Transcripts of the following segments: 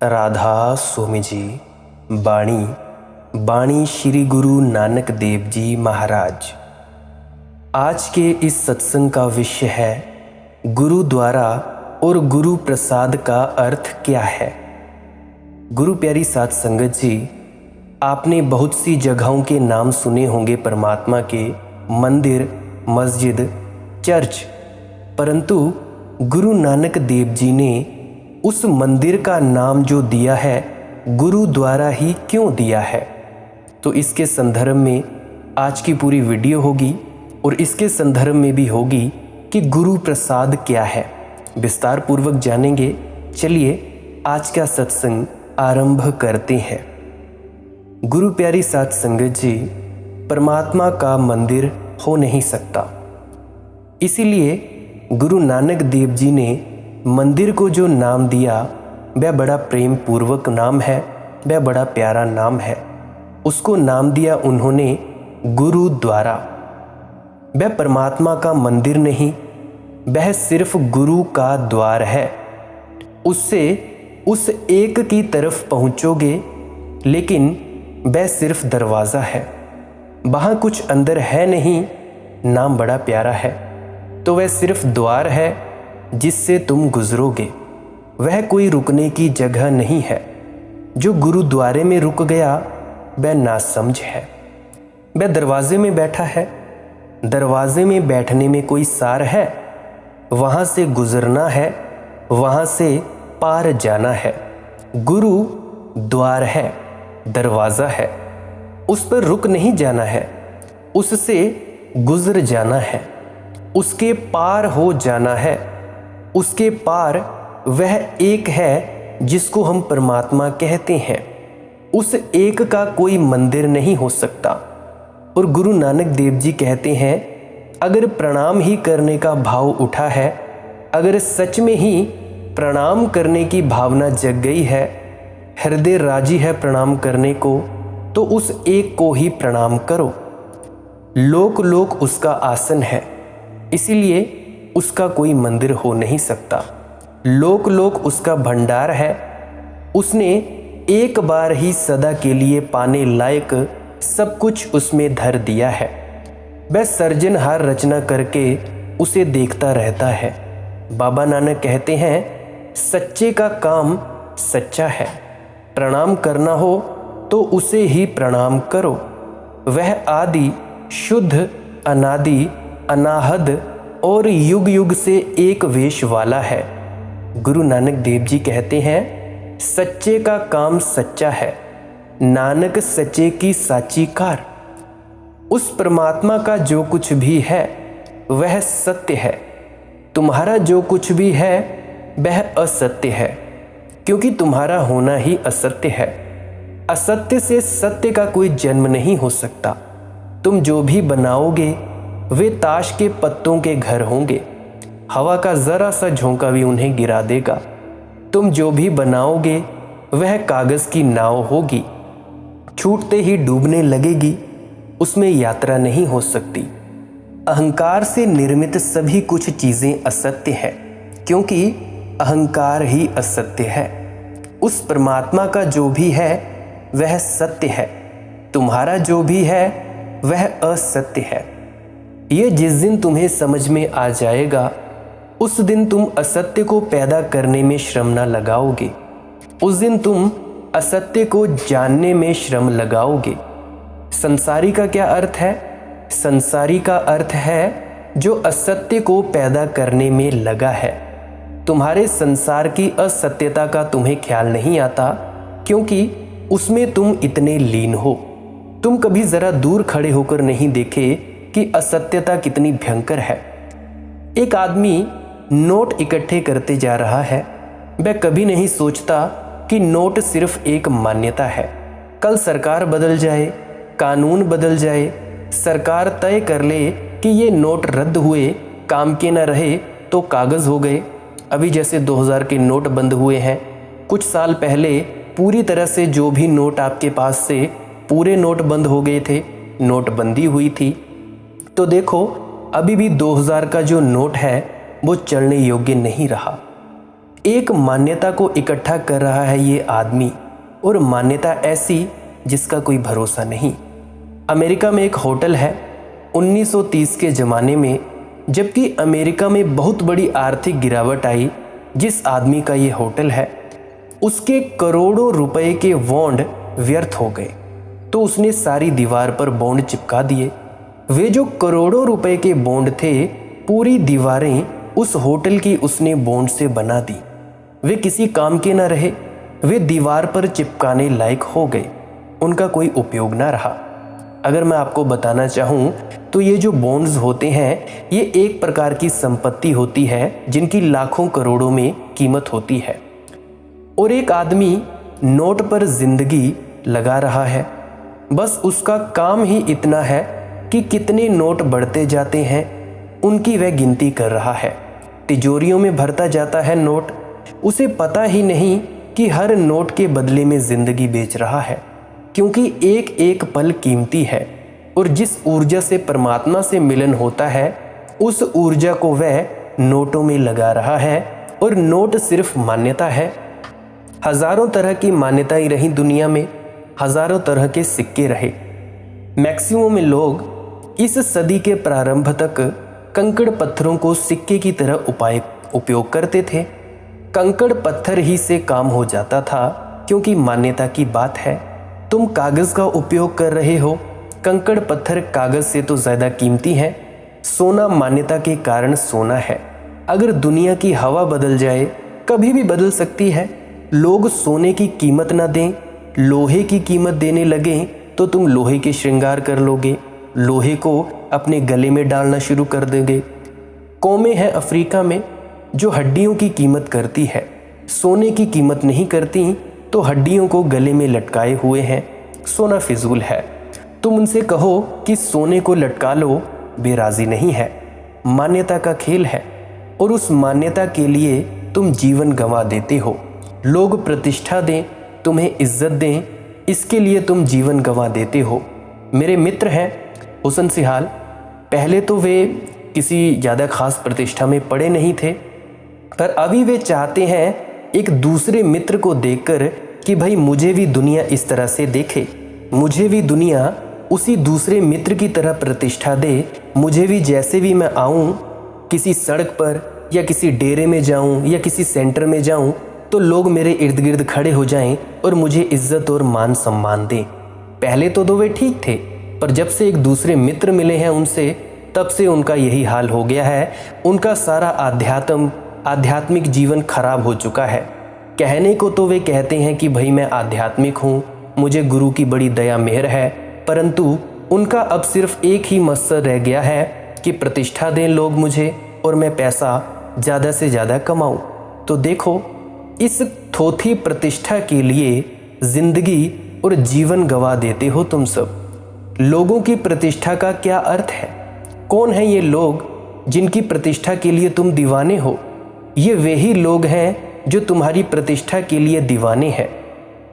राधा स्वामी जी बाणी श्री गुरु नानक देव जी महाराज। आज के इस सत्संग का विषय है गुरु द्वारा और गुरु प्रसाद का अर्थ क्या है। गुरु प्यारी साध संगत जी, आपने बहुत सी जगहों के नाम सुने होंगे परमात्मा के, मंदिर, मस्जिद, चर्च, परंतु गुरु नानक देव जी ने उस मंदिर का नाम जो दिया है गुरु द्वारा ही क्यों दिया है। तो इसके संदर्भ में आज की पूरी वीडियो होगी और इसके संदर्भ में भी होगी कि गुरु प्रसाद क्या है, विस्तार पूर्वक जानेंगे। चलिए आज का सत्संग आरंभ करते हैं। गुरु प्यारी साध संगत जी, परमात्मा का मंदिर हो नहीं सकता, इसीलिए गुरु नानक देव जी ने मंदिर को जो नाम दिया वह बड़ा प्रेम पूर्वक नाम है, वह बड़ा प्यारा नाम है। उसको नाम दिया उन्होंने गुरु द्वारा। वह परमात्मा का मंदिर नहीं, वह सिर्फ गुरु का द्वार है। उससे उस एक की तरफ पहुंचोगे, लेकिन वह सिर्फ दरवाज़ा है, वहाँ कुछ अंदर है नहीं। नाम बड़ा प्यारा है तो वह सिर्फ द्वार है जिससे तुम गुजरोगे, वह कोई रुकने की जगह नहीं है। जो गुरुद्वारे में रुक गया वह नासमझ है। वह दरवाजे में बैठा है, दरवाजे में बैठने में कोई सार है, वहाँ से गुजरना है, वहाँ से पार जाना है। गुरु द्वार है, दरवाज़ा है, उस पर रुक नहीं जाना है, उससे गुजर जाना है, उसके पार हो जाना है। उसके पार वह एक है जिसको हम परमात्मा कहते हैं। उस एक का कोई मंदिर नहीं हो सकता। और गुरु नानक देव जी कहते हैं, अगर प्रणाम ही करने का भाव उठा है, अगर सच में ही प्रणाम करने की भावना जग गई है, हृदय राजी है प्रणाम करने को, तो उस एक को ही प्रणाम करो। लोक लोक उसका आसन है, इसीलिए उसका कोई मंदिर हो नहीं सकता। लोक लोक उसका भंडार है, उसने एक बार ही सदा के लिए पाने लायक सब कुछ उसमें धर दिया है। वह सर्जनहार रचना करके उसे देखता रहता है। बाबा नानक कहते हैं, सच्चे का काम सच्चा है, प्रणाम करना हो तो उसे ही प्रणाम करो। वह आदि, शुद्ध, अनादि, अनाहद और युग युग से एक वेश वाला है। गुरु नानक देव जी कहते हैं, सच्चे का काम सच्चा है, नानक सच्चे की साची कार। उस परमात्मा का जो कुछ भी है वह सत्य है। तुम्हारा जो कुछ भी है वह असत्य है, क्योंकि तुम्हारा होना ही असत्य है। असत्य से सत्य का कोई जन्म नहीं हो सकता। तुम जो भी बनाओगे वे ताश के पत्तों के घर होंगे, हवा का जरा सा झोंका भी उन्हें गिरा देगा। तुम जो भी बनाओगे वह कागज की नाव होगी, छूटते ही डूबने लगेगी, उसमें यात्रा नहीं हो सकती। अहंकार से निर्मित सभी कुछ चीजें असत्य है, क्योंकि अहंकार ही असत्य है। उस परमात्मा का जो भी है वह सत्य है, तुम्हारा जो भी है वह असत्य है। ये जिस दिन तुम्हें समझ में आ जाएगा, उस दिन तुम असत्य को पैदा करने में श्रम न लगाओगे, उस दिन तुम असत्य को जानने में श्रम लगाओगे। संसारी का क्या अर्थ है? संसारी का अर्थ है जो असत्य को पैदा करने में लगा है। तुम्हारे संसार की असत्यता का तुम्हें ख्याल नहीं आता, क्योंकि उसमें तुम इतने लीन हो। तुम कभी जरा दूर खड़े होकर नहीं देखे कि असत्यता कितनी भयंकर है। एक आदमी नोट इकट्ठे करते जा रहा है, वह कभी नहीं सोचता कि नोट सिर्फ एक मान्यता है। कल सरकार बदल जाए, कानून बदल जाए, सरकार तय कर ले कि ये नोट रद्द हुए, काम के न रहे तो कागज हो गए। अभी जैसे 2000 के नोट बंद हुए हैं, कुछ साल पहले पूरी तरह से जो भी नोट आपके पास से पूरे नोट बंद हो गए थे, नोटबंदी हुई थी। तो देखो अभी भी 2000 का जो नोट है वो चलने योग्य नहीं रहा। एक मान्यता को इकट्ठा कर रहा है ये आदमी, और मान्यता ऐसी जिसका कोई भरोसा नहीं। अमेरिका में एक होटल है। 1930 के ज़माने में, जबकि अमेरिका में बहुत बड़ी आर्थिक गिरावट आई, जिस आदमी का ये होटल है उसके करोड़ों रुपए के बॉन्ड व्यर्थ हो गए, तो उसने सारी दीवार पर बॉन्ड चिपका दिए। वे जो करोड़ों रुपए के बॉन्ड थे, पूरी दीवारें उस होटल की उसने बॉन्ड से बना दी। वे किसी काम के न रहे, वे दीवार पर चिपकाने लायक हो गए, उनका कोई उपयोग ना रहा। अगर मैं आपको बताना चाहूँ तो ये जो बॉन्ड्स होते हैं, ये एक प्रकार की संपत्ति होती है जिनकी लाखों करोड़ों में कीमत होती है, और एक आदमी नोट पर जिंदगी लगा रहा है। बस उसका काम ही इतना है कि कितने नोट बढ़ते जाते हैं उनकी वह गिनती कर रहा है। तिजोरियों में भरता जाता है नोट, उसे पता ही नहीं कि हर नोट के बदले में जिंदगी बेच रहा है, क्योंकि एक एक पल कीमती है, और जिस ऊर्जा से परमात्मा से मिलन होता है उस ऊर्जा को वह नोटों में लगा रहा है। और नोट सिर्फ मान्यता है। हजारों तरह की मान्यताएं रही दुनिया में, हजारों तरह के सिक्के रहे। मैक्सिमम लोग इस सदी के प्रारंभ तक कंकड़ पत्थरों को सिक्के की तरह उपयोग करते थे। कंकड़ पत्थर ही से काम हो जाता था, क्योंकि मान्यता की बात है। तुम कागज़ का उपयोग कर रहे हो, कंकड़ पत्थर कागज़ से तो ज़्यादा कीमती है। सोना मान्यता के कारण सोना है। अगर दुनिया की हवा बदल जाए, कभी भी बदल सकती है। लोग सोने की कीमत ना दें, लोहे की कीमत देने लगें, तो तुम लोहे के श्रृंगार कर लोगे, लोहे को अपने गले में डालना शुरू कर देंगे। कौमें हैं अफ्रीका में जो हड्डियों की कीमत करती है, सोने की कीमत नहीं करती, तो हड्डियों को गले में लटकाए हुए हैं। सोना फिजूल है। तुम उनसे कहो कि सोने को लटका लो, वे राजी नहीं है। मान्यता का खेल है, और उस मान्यता के लिए तुम जीवन गंवा देते हो। लोग प्रतिष्ठा दें, तुम्हें इज्जत दें, इसके लिए तुम जीवन गंवा देते हो। मेरे मित्र हैं हुसन सिहाल, पहले तो वे किसी ज़्यादा खास प्रतिष्ठा में पड़े नहीं थे, पर अभी वे चाहते हैं एक दूसरे मित्र को देखकर कि भाई मुझे भी दुनिया इस तरह से देखे, मुझे भी दुनिया उसी दूसरे मित्र की तरह प्रतिष्ठा दे। मुझे भी जैसे भी मैं आऊँ, किसी सड़क पर या किसी डेरे में जाऊँ या किसी सेंटर में जाऊँ, तो लोग मेरे इर्द गिर्द खड़े हो जाएं और मुझे इज्जत और मान सम्मान दें। पहले तो वे ठीक थे, पर जब से एक दूसरे मित्र मिले हैं उनसे, तब से उनका यही हाल हो गया है। उनका सारा आध्यात्मिक जीवन खराब हो चुका है। कहने को तो वे कहते हैं कि भाई मैं आध्यात्मिक हूँ, मुझे गुरु की बड़ी दया मेहर है, परंतु उनका अब सिर्फ एक ही मकसद रह गया है कि प्रतिष्ठा दें लोग मुझे और मैं पैसा ज़्यादा से ज़्यादा कमाऊँ। तो देखो, इस थोथी प्रतिष्ठा के लिए जिंदगी और जीवन गंवा देते हो तुम सब। लोगों की प्रतिष्ठा का क्या अर्थ है? कौन है ये लोग जिनकी प्रतिष्ठा के लिए तुम दीवाने हो? ये वही लोग हैं जो तुम्हारी प्रतिष्ठा के लिए दीवाने हैं।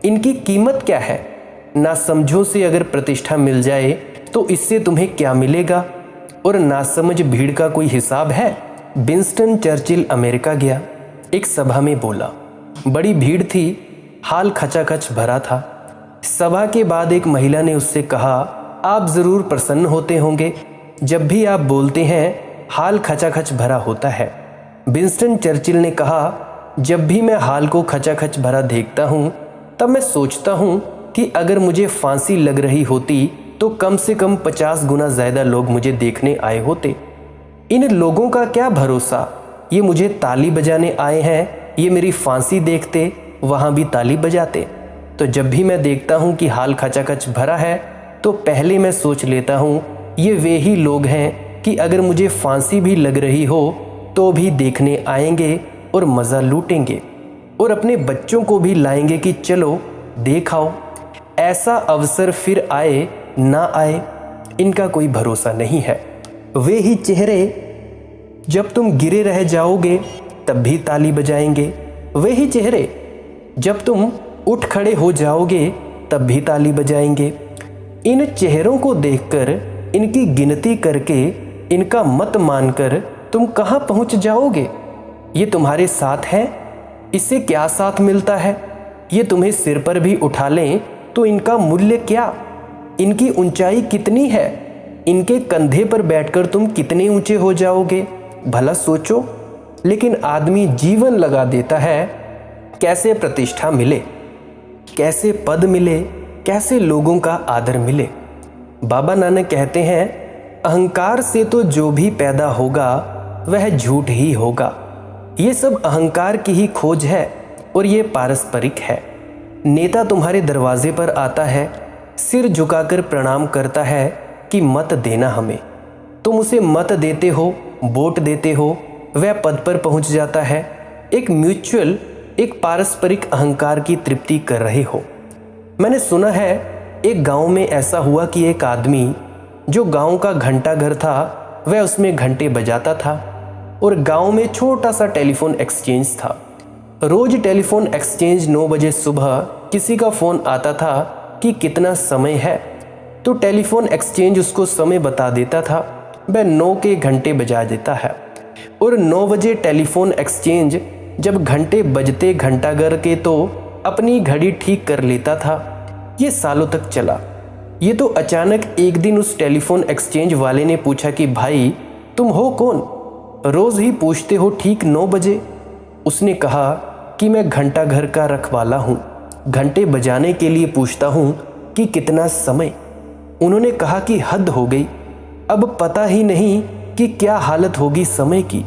इनकी कीमत क्या है? नासमझों से अगर प्रतिष्ठा मिल जाए तो इससे तुम्हें क्या मिलेगा? और नासमझ भीड़ का कोई हिसाब है? विंस्टन चर्चिल अमेरिका गया, एक सभा में बोला। बड़ी भीड़ थी, हाल खचाखच भरा था। सभा के बाद एक महिला ने उससे कहा, आप ज़रूर प्रसन्न होते होंगे, जब भी आप बोलते हैं हाल खचाखच भरा होता है। विंस्टन चर्चिल ने कहा, जब भी मैं हाल को खचाखच भरा देखता हूँ, तब मैं सोचता हूँ कि अगर मुझे फांसी लग रही होती तो कम से कम 50 गुना ज़्यादा लोग मुझे देखने आए होते। इन लोगों का क्या भरोसा, ये मुझे ताली बजाने आए हैं, ये मेरी फांसी देखते वहाँ भी ताली बजाते। तो जब भी मैं देखता हूँ कि हाल खचाखच भरा है, तो पहले मैं सोच लेता हूँ ये वे ही लोग हैं कि अगर मुझे फांसी भी लग रही हो तो भी देखने आएंगे और मज़ा लूटेंगे, और अपने बच्चों को भी लाएंगे कि चलो देखाओ। ऐसा अवसर फिर आए ना आए, इनका कोई भरोसा नहीं है। वे ही चेहरे जब तुम गिरे रह जाओगे तब भी ताली बजाएंगे, वे ही चेहरे जब तुम उठ खड़े हो जाओगे तब भी ताली बजाएंगे। इन चेहरों को देखकर, इनकी गिनती करके, इनका मत मानकर तुम कहाँ पहुँच जाओगे? ये तुम्हारे साथ है इससे क्या साथ मिलता है? ये तुम्हें सिर पर भी उठा लें तो इनका मूल्य क्या? इनकी ऊंचाई कितनी है? इनके कंधे पर बैठकर तुम कितने ऊंचे हो जाओगे, भला सोचो। लेकिन आदमी जीवन लगा देता है कैसे प्रतिष्ठा मिले, कैसे पद मिले, कैसे लोगों का आदर मिले। बाबा नानक कहते हैं, अहंकार से तो जो भी पैदा होगा वह झूठ ही होगा। ये सब अहंकार की ही खोज है और ये पारस्परिक है। नेता तुम्हारे दरवाजे पर आता है, सिर झुकाकर प्रणाम करता है कि मत देना हमें। तुम उसे मत देते हो, वोट देते हो, वह पद पर पहुंच जाता है। एक म्यूचुअल, एक पारस्परिक अहंकार की तृप्ति कर रहे हो। मैंने सुना है एक गांव में ऐसा हुआ कि एक आदमी जो गांव का घंटा घर था वह उसमें घंटे बजाता था और गांव में छोटा सा टेलीफोन एक्सचेंज था। रोज टेलीफोन एक्सचेंज 9 बजे सुबह किसी का फ़ोन आता था कि कितना समय है, तो टेलीफोन एक्सचेंज उसको समय बता देता था। वह 9 के घंटे बजा देता है और 9 बजे टेलीफोन एक्सचेंज जब घंटे बजते घंटाघर के तो अपनी घड़ी ठीक कर लेता था। ये सालों तक चला। ये तो अचानक एक दिन उस टेलीफोन एक्सचेंज वाले ने पूछा कि भाई तुम हो कौन, रोज़ ही पूछते हो ठीक 9 बजे। उसने कहा कि मैं घंटाघर का रखवाला हूँ, घंटे बजाने के लिए पूछता हूँ कि कितना समय। उन्होंने कहा कि हद हो गई, अब पता ही नहीं कि क्या हालत होगी समय की,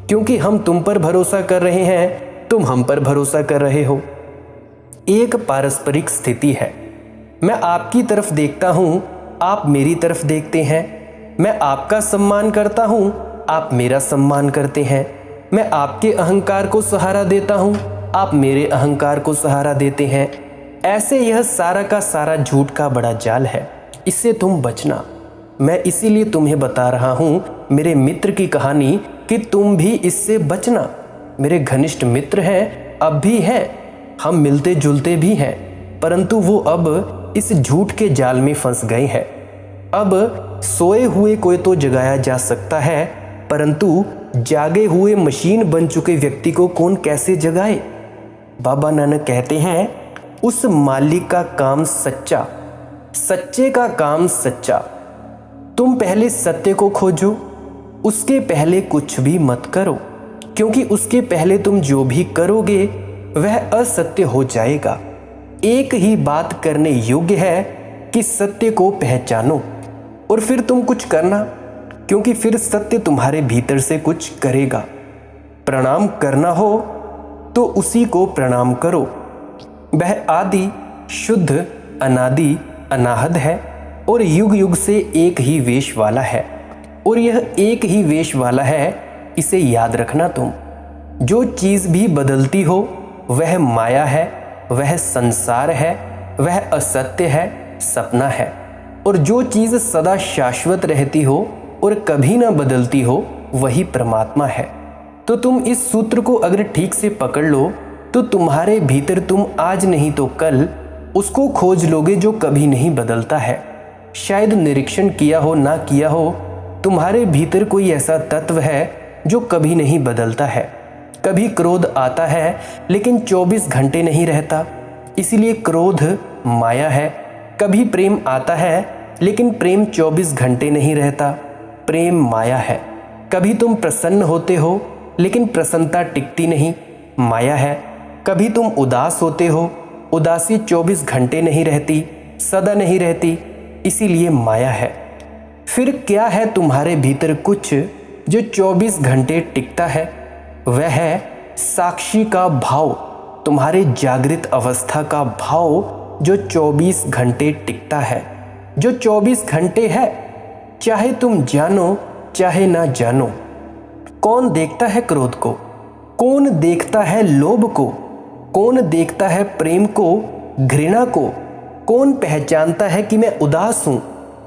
क्योंकि हम तुम पर भरोसा कर रहे हैं, तुम हम पर भरोसा कर रहे हो। एक पारस्परिक स्थिति है। मैं आपकी तरफ देखता हूँ, आप मेरी तरफ देखते हैं। मैं आपका सम्मान करता हूँ, आप मेरा सम्मान करते हैं। मैं आपके अहंकार को सहारा देता हूँ, आप मेरे अहंकार को सहारा देते हैं। ऐसे यह सारा का सारा झूठ का बड़ा जाल है, इससे तुम बचना। मैं इसीलिए तुम्हें बता रहा हूँ मेरे मित्र की कहानी कि तुम भी इससे बचना। मेरे घनिष्ठ मित्र हैं, अब भी हैं, हम मिलते जुलते भी हैं, परंतु वो अब इस झूठ के जाल में फंस गए हैं। अब सोए हुए को तो जगाया जा सकता है, परंतु जागे हुए मशीन बन चुके व्यक्ति को कौन कैसे जगाए। बाबा नानक कहते हैं, उस मालिक का काम सच्चा, सच्चे का काम सच्चा। तुम पहले सत्य को खोजो, उसके पहले कुछ भी मत करो, क्योंकि उसके पहले तुम जो भी करोगे वह असत्य हो जाएगा। एक ही बात करने योग्य है कि सत्य को पहचानो और फिर तुम कुछ करना, क्योंकि फिर सत्य तुम्हारे भीतर से कुछ करेगा। प्रणाम करना हो तो उसी को प्रणाम करो। वह आदि, शुद्ध, अनादि, अनाहद है और युग युग से एक ही वेश वाला है। और यह एक ही वेश वाला है, इसे याद रखना तुम। जो चीज़ भी बदलती हो वह माया है, वह संसार है, वह असत्य है, सपना है। और जो चीज़ सदा शाश्वत रहती हो और कभी ना बदलती हो वही परमात्मा है। तो तुम इस सूत्र को अगर ठीक से पकड़ लो तो तुम्हारे भीतर तुम आज नहीं तो कल उसको खोज लोगे जो कभी नहीं बदलता है। शायद निरीक्षण किया हो ना किया हो, तुम्हारे भीतर कोई ऐसा तत्व है जो कभी नहीं बदलता है। कभी क्रोध आता है लेकिन 24 घंटे नहीं रहता, इसीलिए क्रोध माया है। कभी प्रेम आता है लेकिन प्रेम 24 घंटे नहीं रहता, प्रेम माया है। कभी तुम प्रसन्न होते हो लेकिन प्रसन्नता टिकती नहीं, माया है। कभी तुम उदास होते हो, उदासी 24 घंटे नहीं रहती, सदा नहीं रहती, इसीलिए माया है। फिर क्या है तुम्हारे भीतर कुछ जो 24 घंटे टिकता है? वह है साक्षी का भाव, तुम्हारे जागृत अवस्था का भाव जो 24 घंटे टिकता है, जो 24 घंटे है, चाहे तुम जानो चाहे ना जानो। कौन देखता है क्रोध को? कौन देखता है लोभ को? कौन देखता है प्रेम को, घृणा को? कौन पहचानता है कि मैं उदास हूँ?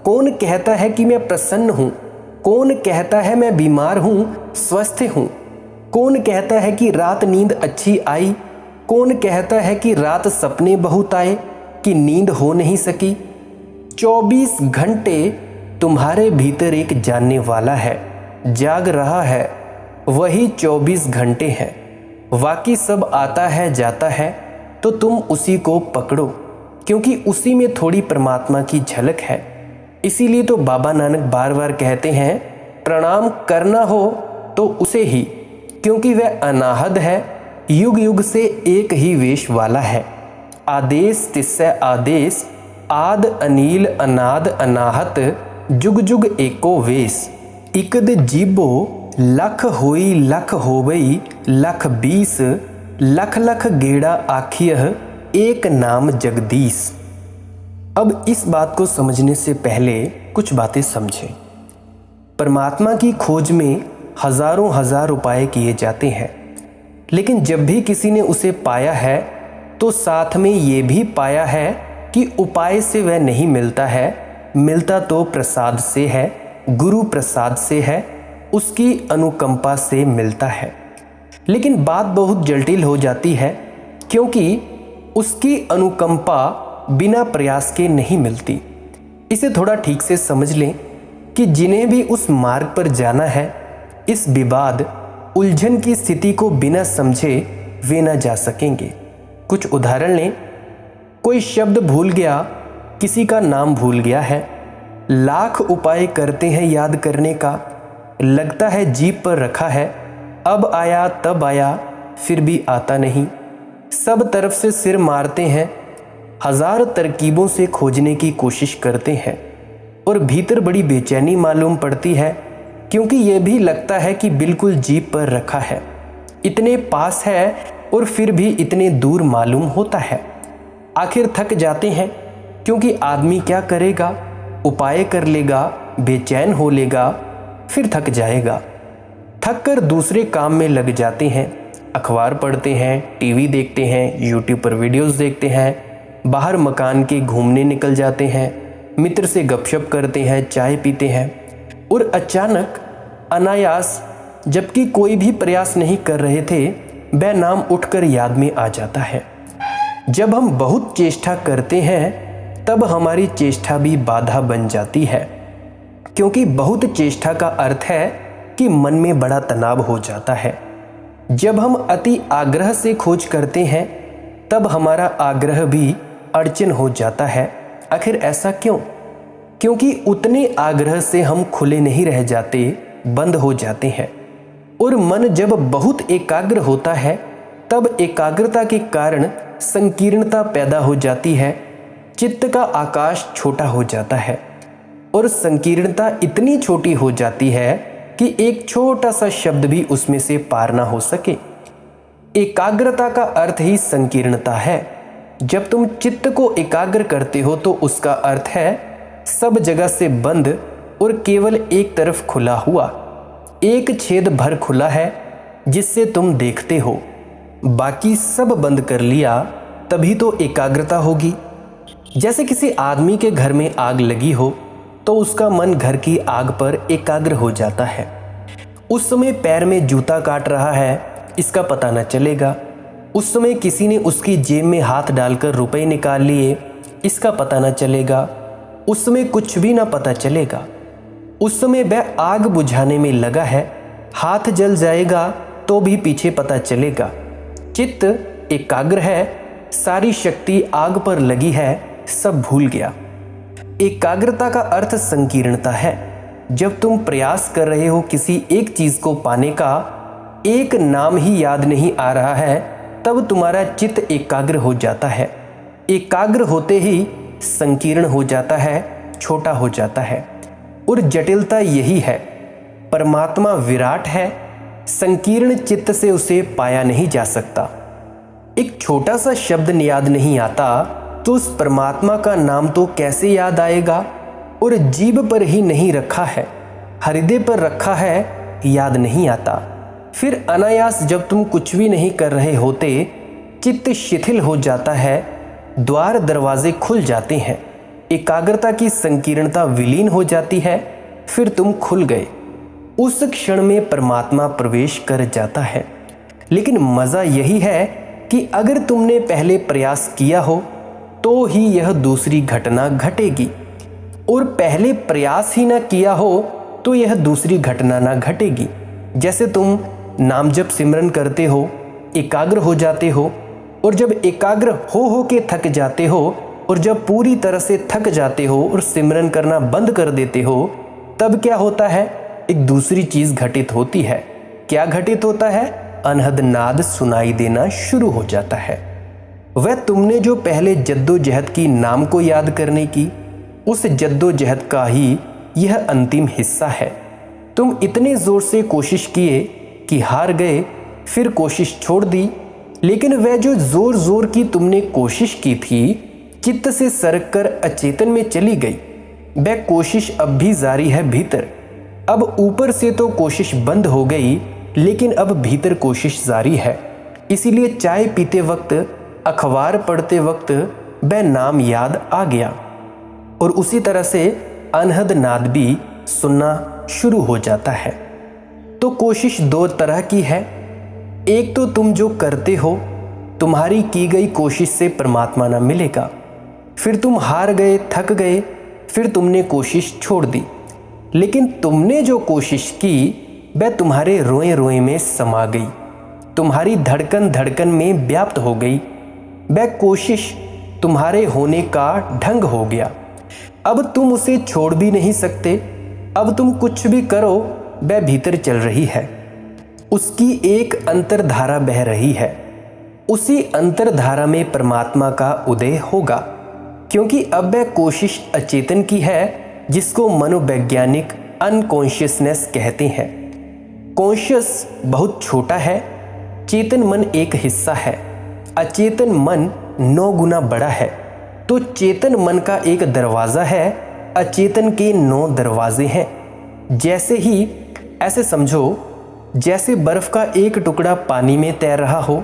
कौन कहता है कि मैं प्रसन्न हूँ? कौन कहता है मैं बीमार हूँ, स्वस्थ हूँ? कौन कहता है कि रात नींद अच्छी आई? कौन कहता है कि रात सपने बहुत आए, कि नींद हो नहीं सकी? 24 घंटे तुम्हारे भीतर एक जानने वाला है, जाग रहा है, वही 24 घंटे हैं। बाकी सब आता है जाता है तो तुम उसी को पकड़ो, क्योंकि उसी में थोड़ी परमात्मा की झलक है। इसीलिए तो बाबा नानक बार बार कहते हैं, प्रणाम करना हो तो उसे ही, क्योंकि वह अनाहद है, युग युग से एक ही वेश वाला है। आदेश तिस्सै आदेश, आद अनील अनाद अनाहत, जुग जुग एको वेश। इकद जीबो लख होई लख होवई, लख 20 लख लख गेड़ा आखियह, एक नाम जगदीश। अब इस बात को समझने से पहले कुछ बातें समझें। परमात्मा की खोज में हजारों हजार उपाय किए जाते हैं, लेकिन जब भी किसी ने उसे पाया है तो साथ में ये भी पाया है कि उपाय से वह नहीं मिलता है, मिलता तो प्रसाद से है, गुरु प्रसाद से है, उसकी अनुकंपा से मिलता है। लेकिन बात बहुत जटिल हो जाती है, क्योंकि उसकी अनुकंपा बिना प्रयास के नहीं मिलती। इसे थोड़ा ठीक से समझ लें कि जिन्हें भी उस मार्ग पर जाना है, इस विवाद उलझन की स्थिति को बिना समझे वे न जा सकेंगे। कुछ उदाहरण लें। कोई शब्द भूल गया, किसी का नाम भूल गया है, लाख उपाय करते हैं याद करने का, लगता है जीभ पर रखा है, अब आया तब आया फिर भी आता नहीं, सब तरफ से सिर मारते हैं, हजार तरकीबों से खोजने की कोशिश करते हैं और भीतर बड़ी बेचैनी मालूम पड़ती है, क्योंकि यह भी लगता है कि बिल्कुल जीभ पर रखा है, इतने पास है और फिर भी इतने दूर मालूम होता है। आखिर थक जाते हैं, क्योंकि आदमी क्या करेगा, उपाय कर लेगा, बेचैन हो लेगा, फिर थक जाएगा। थक कर दूसरे काम में लग जाते हैं, अखबार पढ़ते हैं, टीवी देखते हैं, यूट्यूब पर वीडियोस देखते हैं, बाहर मकान के घूमने निकल जाते हैं, मित्र से गपशप करते हैं, चाय पीते हैं, और अचानक अनायास, जबकि कोई भी प्रयास नहीं कर रहे थे, वह नाम उठकर याद में आ जाता है। जब हम बहुत चेष्टा करते हैं तब हमारी चेष्टा भी बाधा बन जाती है, क्योंकि बहुत चेष्टा का अर्थ है कि मन में बड़ा तनाव हो जाता है। जब हम अति आग्रह से खोज करते हैं तब हमारा आग्रह भी अड़चन हो जाता है। आखिर ऐसा क्यों? क्योंकि उतने आग्रह से हम खुले नहीं रह जाते, बंद हो जाते हैं। और मन जब बहुत एकाग्र होता है तब एकाग्रता के कारण संकीर्णता पैदा हो जाती है, चित्त का आकाश छोटा हो जाता है और संकीर्णता इतनी छोटी हो जाती है कि एक छोटा सा शब्द भी उसमें से पार ना हो सके। एकाग्रता का अर्थ ही संकीर्णता है। जब तुम चित्त को एकाग्र करते हो तो उसका अर्थ है सब जगह से बंद और केवल एक तरफ खुला हुआ, एक छेद भर खुला है जिससे तुम देखते हो, बाकी सब बंद कर लिया, तभी तो एकाग्रता होगी। जैसे किसी आदमी के घर में आग लगी हो तो उसका मन घर की आग पर एकाग्र हो जाता है। उस समय पैर में जूता काट रहा है, इसका पता न चलेगा। उस समय किसी ने उसकी जेब में हाथ डालकर रुपए निकाल लिए, इसका पता न चलेगा। उस समय कुछ भी ना पता चलेगा। उस समय वह आग बुझाने में लगा है, हाथ जल जाएगा तो भी पीछे पता चलेगा। चित्त एकाग्र है, सारी शक्ति आग पर लगी है, सब भूल गया। एकाग्रता का अर्थ संकीर्णता है। जब तुम प्रयास कर रहे हो किसी एक चीज को पाने का, एक नाम ही याद नहीं आ रहा है, तब तुम्हारा चित्त एकाग्र हो जाता है। एकाग्र होते ही संकीर्ण हो जाता है, छोटा हो जाता है। और जटिलता यही है। परमात्मा विराट है, संकीर्ण चित्त से उसे पाया नहीं जा सकता। एक छोटा सा शब्द याद नहीं आता तो उस परमात्मा का नाम तो कैसे याद आएगा? और जीभ पर ही नहीं रखा है, हृदय पर रखा है, याद नहीं आता। फिर अनायास जब तुम कुछ भी नहीं कर रहे होते, चित्त शिथिल हो जाता है, द्वार दरवाजे खुल जाते हैं, एकाग्रता की संकीर्णता विलीन हो जाती है, फिर तुम खुल गए। उस क्षण में परमात्मा प्रवेश कर जाता है। लेकिन मज़ा यही है कि अगर तुमने पहले प्रयास किया हो तो ही यह दूसरी घटना घटेगी, और पहले प्रयास ही ना किया हो तो यह दूसरी घटना ना घटेगी। जैसे तुम नाम जप सिमरन करते हो, एकाग्र हो जाते हो, और जब एकाग्र हो के थक जाते हो, और जब पूरी तरह से थक जाते हो और सिमरन करना बंद कर देते हो, तब क्या होता है? एक दूसरी चीज घटित होती है। क्या घटित होता है? अनहद नाद सुनाई देना शुरू हो जाता है। वह तुमने जो पहले जद्दोजहद की नाम को याद करने की, उस जद्दोजहद का ही यह अंतिम हिस्सा है। तुम इतने जोर से कोशिश किए कि हार गए, फिर कोशिश छोड़ दी, लेकिन वह जो जोर जोर की तुमने कोशिश की थी चित्त से सरक कर अचेतन में चली गई। वह कोशिश अब भी जारी है भीतर। अब ऊपर से तो कोशिश बंद हो गई, लेकिन अब भीतर कोशिश जारी है। इसीलिए चाय पीते वक्त, अखबार पढ़ते वक्त वह नाम याद आ गया, और उसी तरह से अनहद नाद भी सुनना शुरू हो जाता है। तो कोशिश दो तरह की है। एक तो तुम जो करते हो, तुम्हारी की गई कोशिश से परमात्मा ना मिलेगा, फिर तुम हार गए, थक गए, फिर तुमने कोशिश छोड़ दी। लेकिन तुमने जो कोशिश की वह तुम्हारे रोए रोए में समा गई, तुम्हारी धड़कन धड़कन में व्याप्त हो गई। वह कोशिश तुम्हारे होने का ढंग हो गया। अब तुम उसे छोड़ भी नहीं सकते। अब तुम कुछ भी करो, वह भीतर चल रही है। उसकी एक अंतर्धारा बह रही है। उसी अंतर्धारा में परमात्मा का उदय होगा, क्योंकि अब वह कोशिश अचेतन की है, जिसको मनोवैज्ञानिक अनकॉन्शियसनेस कहते हैं। कॉन्शियस बहुत छोटा है, चेतन मन एक हिस्सा है, अचेतन मन 9 गुना बड़ा है। तो चेतन मन का एक दरवाज़ा है, अचेतन के 9 दरवाजे हैं। जैसे ही, ऐसे समझो जैसे बर्फ का एक टुकड़ा पानी में तैर रहा हो,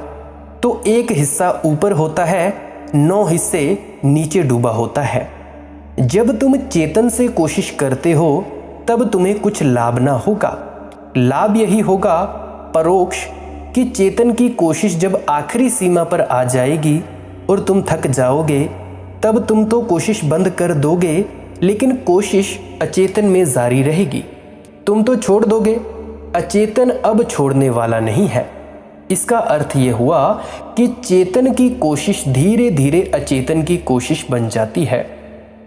तो एक हिस्सा ऊपर होता है, 9 हिस्से नीचे डूबा होता है। जब तुम चेतन से कोशिश करते हो, तब तुम्हें कुछ लाभ ना होगा। लाभ यही होगा परोक्ष, कि चेतन की कोशिश जब आखिरी सीमा पर आ जाएगी और तुम थक जाओगे, तब तुम तो कोशिश बंद कर दोगे, लेकिन कोशिश अचेतन में जारी रहेगी। तुम तो छोड़ दोगे, अचेतन अब छोड़ने वाला नहीं है। इसका अर्थ यह हुआ कि चेतन की कोशिश धीरे धीरे अचेतन की कोशिश बन जाती है,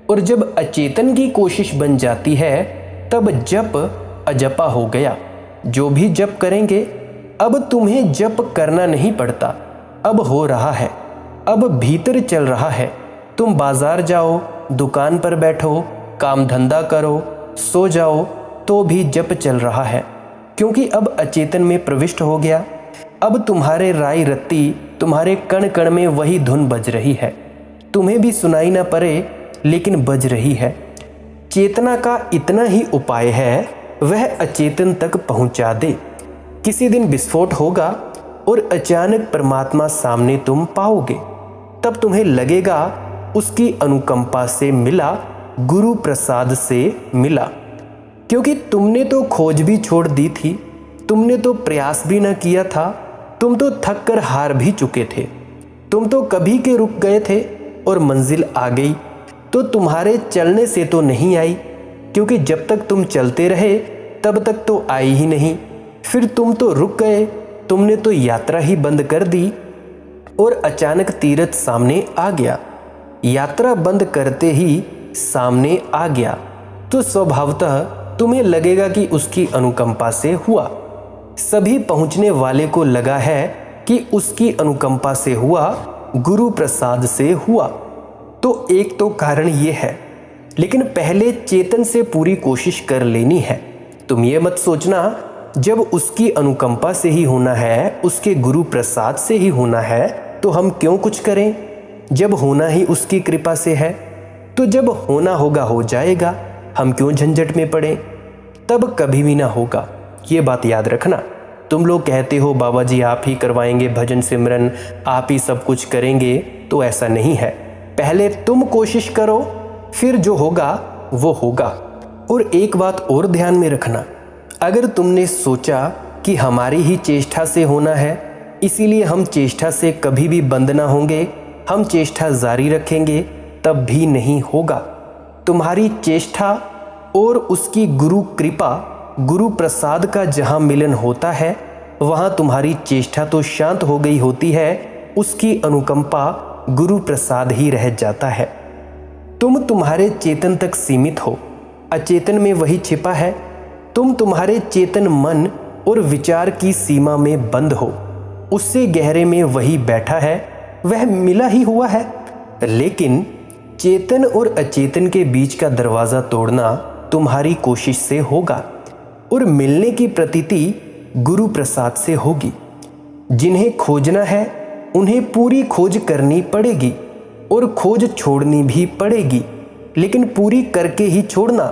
और जब अचेतन की कोशिश बन जाती है, तब जप अजपा हो गया। जो भी जप करेंगे, अब तुम्हें जप करना नहीं पड़ता, अब हो रहा है, अब भीतर चल रहा है। तुम बाजार जाओ, दुकान पर बैठो, काम धंधा करो, सो जाओ, तो भी जप चल रहा है, क्योंकि अब अचेतन में प्रविष्ट हो गया। अब तुम्हारे राय रत्ती, तुम्हारे कण कण में वही धुन बज रही है। तुम्हें भी सुनाई ना पड़े, लेकिन बज रही है। चेतना का इतना ही उपाय है, वह अचेतन तक पहुंचा दे। किसी दिन विस्फोट होगा और अचानक परमात्मा सामने तुम पाओगे, तब तुम्हें लगेगा उसकी अनुकंपा से मिला, गुरु प्रसाद से मिला। क्योंकि तुमने तो खोज भी छोड़ दी थी, तुमने तो प्रयास भी न किया था, तुम तो थक कर हार भी चुके थे, तुम तो कभी के रुक गए थे और मंजिल आ गई तो तुम्हारे चलने से तो नहीं आई, क्योंकि जब तक तुम चलते रहे तब तक तो आई ही नहीं। फिर तुम तो रुक गए, तुमने तो यात्रा ही बंद कर दी, और अचानक तीरथ सामने आ गया। यात्रा बंद करते ही सामने आ गया, तो स्वभावतः तुम्हें लगेगा कि उसकी अनुकंपा से हुआ। सभी पहुंचने वाले को लगा है कि उसकी अनुकंपा से हुआ, गुरु प्रसाद से हुआ। तो एक तो कारण ये है, लेकिन पहले चेतन से पूरी कोशिश कर लेनी है। तुम ये मत सोचना जब उसकी अनुकंपा से ही होना है, उसके गुरु प्रसाद से ही होना है, तो हम क्यों कुछ करें। जब होना ही उसकी कृपा से है, तो जब होना होगा हो जाएगा, हम क्यों झंझट में पड़े। तब कभी भी ना होगा, ये बात याद रखना। तुम लोग कहते हो बाबा जी आप ही करवाएंगे भजन सिमरन, आप ही सब कुछ करेंगे, तो ऐसा नहीं है। पहले तुम कोशिश करो, फिर जो होगा वो होगा। और एक बात और ध्यान में रखना, अगर तुमने सोचा कि हमारी ही चेष्टा से होना है, इसीलिए हम चेष्टा से कभी भी बंद ना होंगे, हम चेष्टा जारी रखेंगे, तब भी नहीं होगा। तुम्हारी चेष्टा और उसकी गुरु कृपा, गुरु प्रसाद का जहाँ मिलन होता है, वहाँ तुम्हारी चेष्टा तो शांत हो गई होती है, उसकी अनुकंपा गुरु प्रसाद ही रह जाता है। तुम तुम्हारे चेतन तक सीमित हो, अचेतन में वही छिपा है। तुम तुम्हारे चेतन मन और विचार की सीमा में बंद हो, उससे गहरे में वही बैठा है, वह मिला ही हुआ है। लेकिन चेतन और अचेतन के बीच का दरवाज़ा तोड़ना तुम्हारी कोशिश से होगा और मिलने की प्रतीति गुरु प्रसाद से होगी। जिन्हें खोजना है उन्हें पूरी खोज करनी पड़ेगी और खोज छोड़नी भी पड़ेगी, लेकिन पूरी करके ही छोड़ना।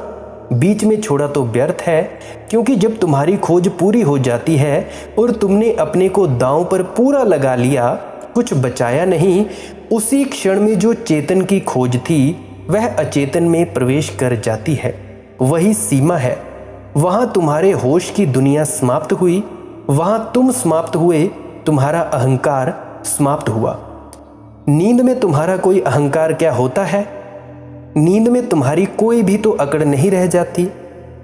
बीच में छोड़ा तो व्यर्थ है, क्योंकि जब तुम्हारी खोज पूरी हो जाती है और तुमने अपने को दांव पर पूरा लगा लिया, कुछ बचाया नहीं, उसी क्षण में जो चेतन की खोज थी वह अचेतन में प्रवेश कर जाती है। वही सीमा है। वहाँ तुम्हारे होश की दुनिया समाप्त हुई, वहाँ तुम समाप्त हुए, तुम्हारा अहंकार समाप्त हुआ। नींद में तुम्हारा कोई अहंकार क्या होता है? नींद में तुम्हारी कोई भी तो अकड़ नहीं रह जाती।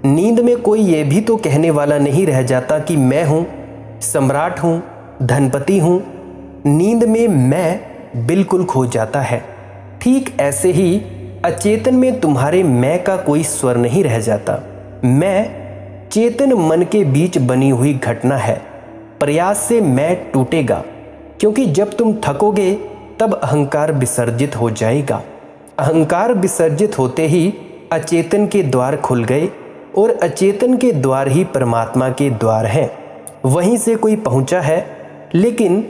नींद में कोई ये भी तो कहने वाला नहीं रह जाता कि मैं हूँ, सम्राट हूँ, धनपति हूँ। नींद में मैं बिल्कुल खो जाता है। ठीक ऐसे ही अचेतन में तुम्हारे मैं का कोई स्वर नहीं रह जाता। मैं चेतन मन के बीच बनी हुई घटना है। प्रयास से मैं टूटेगा, क्योंकि जब तुम थकोगे तब अहंकार विसर्जित हो जाएगा। अहंकार विसर्जित होते ही अचेतन के द्वार खुल गए और अचेतन के द्वार ही परमात्मा के द्वार हैं। वहीं से कोई पहुंचा है, लेकिन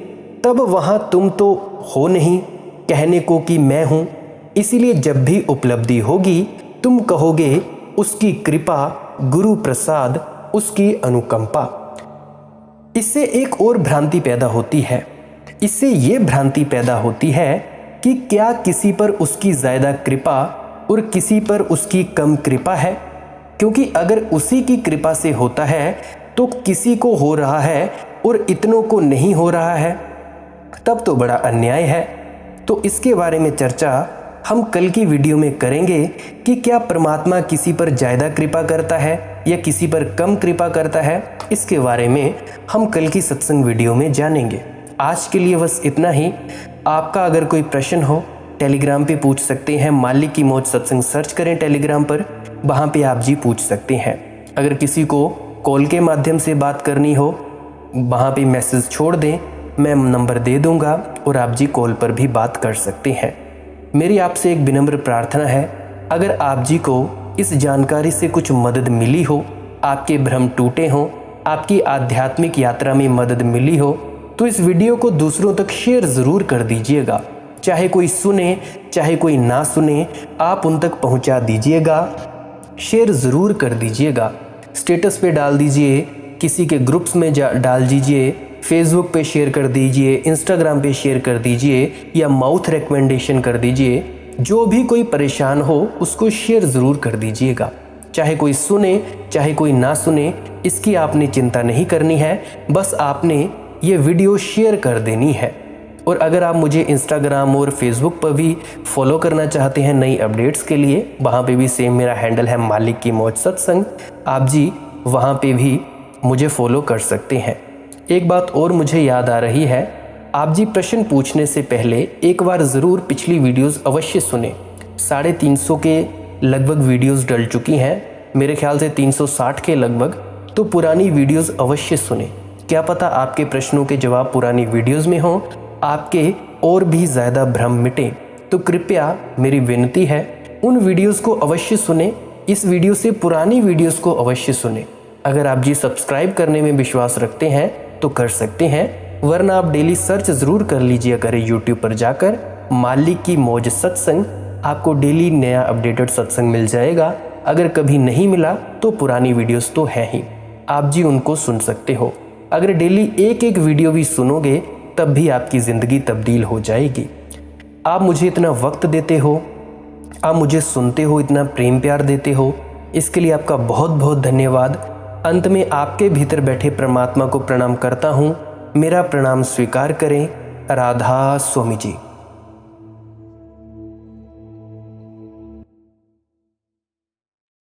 तब वहां तुम तो हो नहीं कहने को कि मैं हूं। इसीलिए जब भी उपलब्धि होगी तुम कहोगे उसकी कृपा, गुरु प्रसाद, उसकी अनुकंपा। इससे एक और भ्रांति पैदा होती है। इससे ये भ्रांति पैदा होती है कि क्या किसी पर उसकी ज़्यादा कृपा और किसी पर उसकी कम कृपा है, क्योंकि अगर उसी की कृपा से होता है तो किसी को हो रहा है और इतनों को नहीं हो रहा है, तब तो बड़ा अन्याय है। तो इसके बारे में चर्चा हम कल की वीडियो में करेंगे कि क्या परमात्मा किसी पर ज़्यादा कृपा करता है या किसी पर कम कृपा करता है। इसके बारे में हम कल की सत्संग वीडियो में जानेंगे। आज के लिए बस इतना ही। आपका अगर कोई प्रश्न हो टेलीग्राम पे पूछ सकते हैं। मालिक की मौज सत्संग सर्च करें टेलीग्राम पर, वहाँ पे आप जी पूछ सकते हैं। अगर किसी को कॉल के माध्यम से बात करनी हो, वहाँ पे मैसेज छोड़ दें, मैं नंबर दे दूँगा और आप जी कॉल पर भी बात कर सकते हैं। मेरी आपसे एक विनम्र प्रार्थना है, अगर आप जी को इस जानकारी से कुछ मदद मिली हो, आपके भ्रम टूटे हों, आपकी आध्यात्मिक यात्रा में मदद मिली हो, तो इस वीडियो को दूसरों तक शेयर ज़रूर कर दीजिएगा। चाहे कोई सुने चाहे कोई ना सुने, आप उन तक पहुंचा दीजिएगा, शेयर ज़रूर कर दीजिएगा। स्टेटस पे डाल दीजिए, किसी के ग्रुप्स में डाल दीजिए, फेसबुक पे शेयर कर दीजिए, इंस्टाग्राम पे शेयर कर दीजिए या माउथ रिकमेंडेशन कर दीजिए। जो भी कोई परेशान हो उसको शेयर ज़रूर कर दीजिएगा। चाहे कोई सुने चाहे कोई ना सुने, इसकी आपने चिंता नहीं करनी है, बस आपने ये वीडियो शेयर कर देनी है। और अगर आप मुझे इंस्टाग्राम और फेसबुक पर भी फॉलो करना चाहते हैं नई अपडेट्स के लिए, वहाँ पे भी सेम मेरा हैंडल है मालिक की मौज सत्संग। आप जी वहाँ पे भी मुझे फॉलो कर सकते हैं। एक बात और मुझे याद आ रही है, आप जी प्रश्न पूछने से पहले एक बार ज़रूर पिछली वीडियोस अवश्य सुने। 350 के लगभग वीडियोस डल चुकी हैं, मेरे ख्याल से 360 के लगभग। तो पुरानी वीडियोस अवश्य सुने। क्या पता आपके प्रश्नों के जवाब पुरानी वीडियोस में हों, आपके और भी ज़्यादा भ्रम मिटे। तो कृपया मेरी विनती है, उन वीडियोस को अवश्य सुने। इस वीडियो से पुरानी वीडियोस को अवश्य सुने। अगर आप जी सब्सक्राइब करने में विश्वास रखते हैं तो कर सकते हैं, वरना आप डेली सर्च ज़रूर कर लीजिए करें यूट्यूब पर जाकर मालिक की मौज सत्संग। आपको डेली नया अपडेटेड सत्संग मिल जाएगा। अगर कभी नहीं मिला तो पुरानी वीडियोस तो है ही, आप जी उनको सुन सकते हो। अगर डेली एक एक वीडियो भी सुनोगे तब भी आपकी ज़िंदगी तब्दील हो जाएगी। आप मुझे इतना वक्त देते हो, आप मुझे सुनते हो, इतना प्रेम प्यार देते हो, इसके लिए आपका बहुत बहुत धन्यवाद। अंत में आपके भीतर बैठे परमात्मा को प्रणाम करता हूँ। मेरा प्रणाम स्वीकार करें। राधा स्वामी जी।